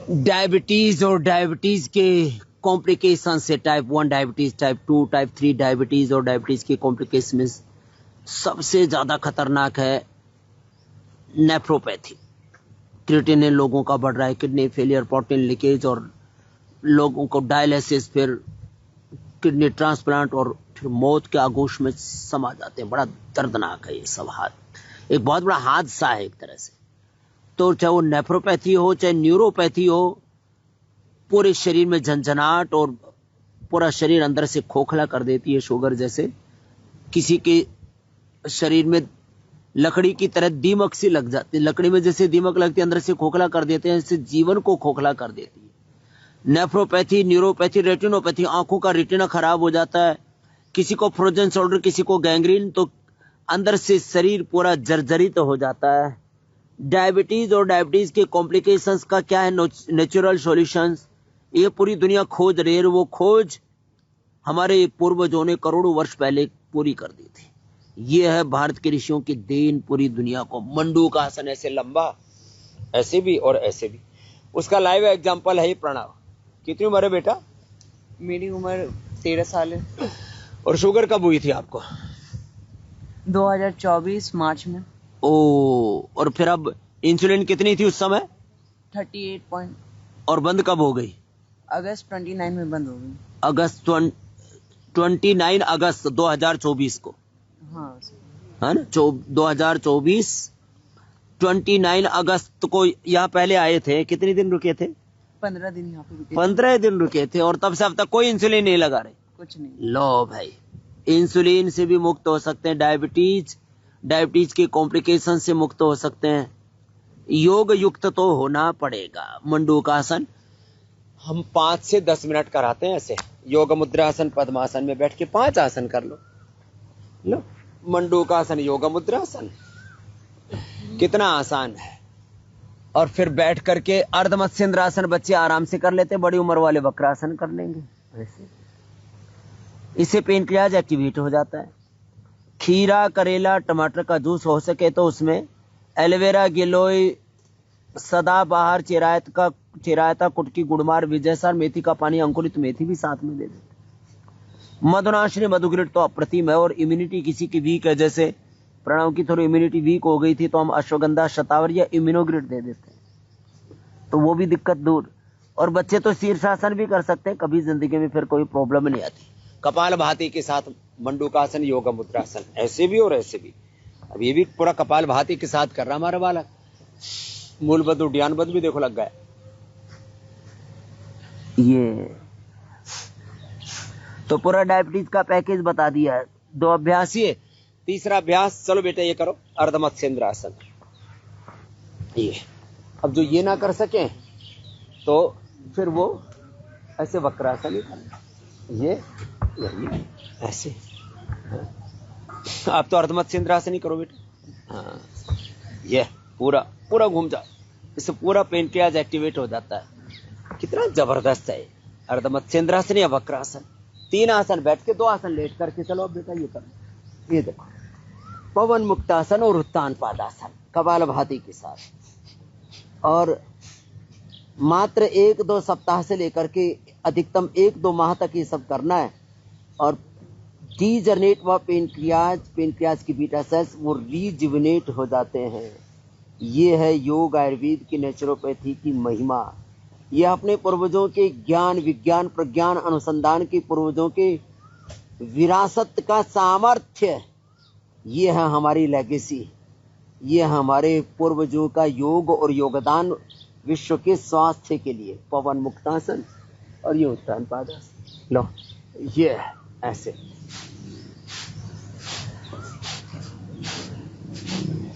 Diabetes और diabetes के complication से type 1 diabetes, type 2, type 3 diabetes और डायबिटीज के कॉम्प्लिकेशन में सबसे ज्यादा खतरनाक है नेफ्रोपैथी। क्रिएटिनिन लोगों का बढ़ रहा है, किडनी फेलियर, प्रोटीन लीकेज और लोगों को डायलिसिस, फिर किडनी ट्रांसप्लांट और फिर मौत के आगोश में समा जाते हैं। बड़ा दर्दनाक है ये सब। एक बहुत बड़ा हादसा है एक तरह से। तो चाहे वो नेफ्रोपैथी हो चाहे न्यूरोपैथी हो, पूरे शरीर में झंझनाहट और पूरा शरीर अंदर से खोखला कर देती है। शुगर जैसे किसी के शरीर में लकड़ी की तरह दीमक सी लग जाती है, लकड़ी में जैसे दीमक लगती है अंदर से खोखला कर देते हैं, इससे जीवन को खोखला कर देती है। नेफ्रोपैथी, न्यूरोपैथी, रेटिनोपैथी, आंखों का रेटिना खराब हो जाता है। किसी को फ्रोजन शोल्डर, किसी को गैंग्रीन, तो अंदर से शरीर पूरा जर्जरित हो जाता है। डायबिटीज और डायबिटीज के कॉम्प्लिकेशंस का क्या है नेचुरल सॉल्यूशंस, ये पूरी दुनिया खोज रही है। वो खोज हमारे पूर्वजों ने करोड़ों वर्ष पहले पूरी कर दी थी। ये है भारत के ऋषियों की देन पूरी दुनिया को। मंडूक आसन, ऐसे लंबा, ऐसे भी और ऐसे भी। उसका लाइव एग्जांपल है ये प्रणव। कितनी उम्र है बेटा? मेरी उम्र 13 साल है। और शुगर कब हुई थी आपको? 2024 मार्च में। ओ, और फिर अब इंसुलिन कितनी थी उस समय? 38 पॉइंट। और बंद कब हो गई? अगस्त 29 में बंद हो गई। अगस्त 29 अगस्त 2024 को। हाँ है ना, 2024 29 अगस्त को यहाँ पहले आए थे। कितने दिन रुके थे? 15 दिन यहाँ पे रुके। 15 दिन रुके थे और तब से अब तक कोई इंसुलिन नहीं लगा रहे? कुछ नहीं। लो भाई, इंसुलिन से भी मुक्त हो सकते हैं, डायबिटीज के कॉम्प्लिकेशन से मुक्त हो सकते हैं। योग युक्त तो होना पड़ेगा। मंडूकासन हम 5 से 10 मिनट कराते हैं ऐसे। योग मुद्रासन, पद्मासन में बैठ के 5 आसन कर लो। मंडूकासन, योग मुद्रासन कितना आसान है। और फिर बैठ करके अर्धमत्स्येंद्रासन बच्चे आराम से कर लेते हैं, बड़ी उम्र वाले वक्रासन कर लेंगे ऐसे। इससे पेनक्रियाज एक्टिवेट हो जाता है। खीरा, करेला, टमाटर का जूस हो सके तो उसमें एलोवेरा, गिलोय, सदाबहार, चिरायता, कुटकी, गुड़मार, विजयसार, मेथी का पानी, अंकुरित मेथी भी साथ में दे देते। मधुनाशिनी, मधुग्रिड तो अप्रतिम है। और इम्यूनिटी किसी की वीक है, जैसे प्रणव की थोड़ी इम्यूनिटी वीक हो गई थी, तो हम अश्वगंधा, शतावर या इम्यूनोग्रिड दे देते हैं, तो वो भी दिक्कत दूर। और बच्चे तो शीर्षासन भी कर सकते हैं, कभी जिंदगी में फिर कोई प्रॉब्लम नहीं आती। कपाल भाती के साथ मंडूकासन, योग मुद्रासन, ऐसे भी और ऐसे भी। अब ये भी पूरा कपाल भाती के साथ कर रहा हमारा बालक। मूलबद्ध उड्डयनबद्ध भी देखो लग गया। ये तो पूरा डायबिटीज का पैकेज बता दिया है। 2 अभ्यास ये। तीसरा अभ्यास, चलो बेटा ये करो, अर्धमत्स्येंद्रासन। ये अब जो ये ना कर सके तो फिर वो ऐसे वक्रासन ही करना। ये ऐसे। आप तो अर्धमत्स्येंद्रासन ही करो बेटा। हाँ, ये पूरा घूम जाओ, इससे पूरा पेनक्रियाज एक्टिवेट हो जाता है। कितना जबरदस्त है अर्धमत्स्येंद्रासन या वक्रासन। 3 आसन बैठ के, 2 आसन लेट करके। चलो अब बेटा ये करो। ये देखो, पवन मुक्तासन और उत्तान पादासन कपाल भाती के साथ। और मात्र 1-2 सप्ताह से लेकर के अधिकतम 1-2 माह तक ये सब करना है। और डीजनरेट व पेनक्रियाज की बीटा सेल्स वो रीजुविनेट हो जाते हैं। ये है योग आयुर्वेद की नेचुरोपैथी की महिमा। ये अपने पूर्वजों के ज्ञान, विज्ञान, प्रज्ञान, अनुसंधान के पूर्वजों के विरासत का सामर्थ्य। ये है हमारी लेगेसी। ये है हमारे पूर्वजों का योग और योगदान विश्व के स्वास्थ्य के लिए। पवन मुक्तासन और ये उत्तान पादासन। लो ये ऐसे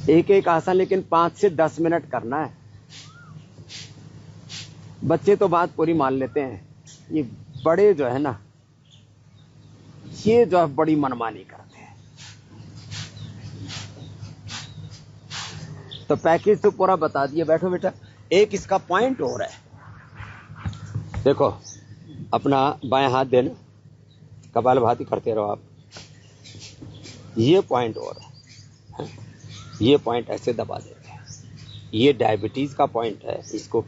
एक आसन, लेकिन 5 से 10 मिनट करना है। बच्चे तो बात पूरी मान लेते हैं, ये बड़े जो है ना, ये जो है बड़ी मनमानी करते हैं। तो पैकेज तो पूरा बता दिया। बैठो बेटा। एक इसका पॉइंट और है, देखो, अपना बाएं हाथ देना, कपाल भाती करते रहो आप। ये पॉइंट और है, ये पॉइंट ऐसे दबा देते हैं। ये डायबिटीज का पॉइंट है, इसको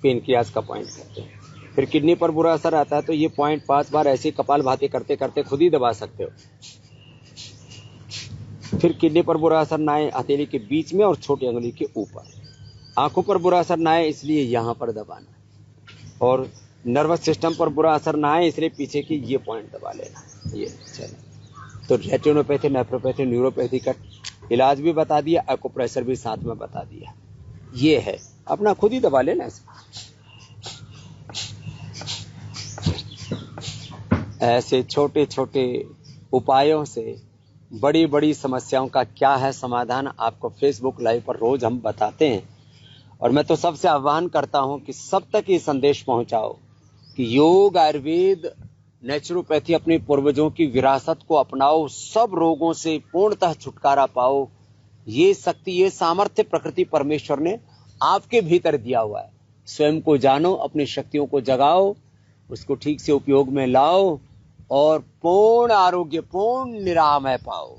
पेनक्रियाज का पॉइंट कहते हैं। फिर किडनी पर बुरा असर आता है तो ये पॉइंट 5 बार ऐसे कपालभाति करते करते खुद ही दबा सकते हो। फिर किडनी पर बुरा असर ना आए हथेली के बीच में और छोटी अंगुली के ऊपर। आंखों पर बुरा असर ना आए इसलिए यहां पर दबाना, और नर्वस सिस्टम पर बुरा असर ना आए इसलिए पीछे की ये पॉइंट दबा लेना। ये चलो, तो रेटिनोपैथी, नेफ्रोपैथी, न्यूरोपैथी का इलाज भी बता दिया, एक्यूप्रेशर भी साथ में बता दिया। ये है, अपना खुद ही दबा लेना ऐसे छोटे छोटे उपायों से बड़ी बड़ी समस्याओं का क्या है समाधान, आपको फेसबुक लाइव पर रोज हम बताते हैं। और मैं तो सबसे आह्वान करता हूं कि सब तक ये संदेश पहुंचाओ कि योग, आयुर्वेद, नेचुरोपैथी अपने पूर्वजों की विरासत को अपनाओ, सब रोगों से पूर्णतः छुटकारा पाओ। ये शक्ति, ये सामर्थ्य प्रकृति परमेश्वर ने आपके भीतर दिया हुआ है। स्वयं को जानो, अपनी शक्तियों को जगाओ, उसको ठीक से उपयोग में लाओ और पूर्ण आरोग्य, पूर्ण निरामय पाओ।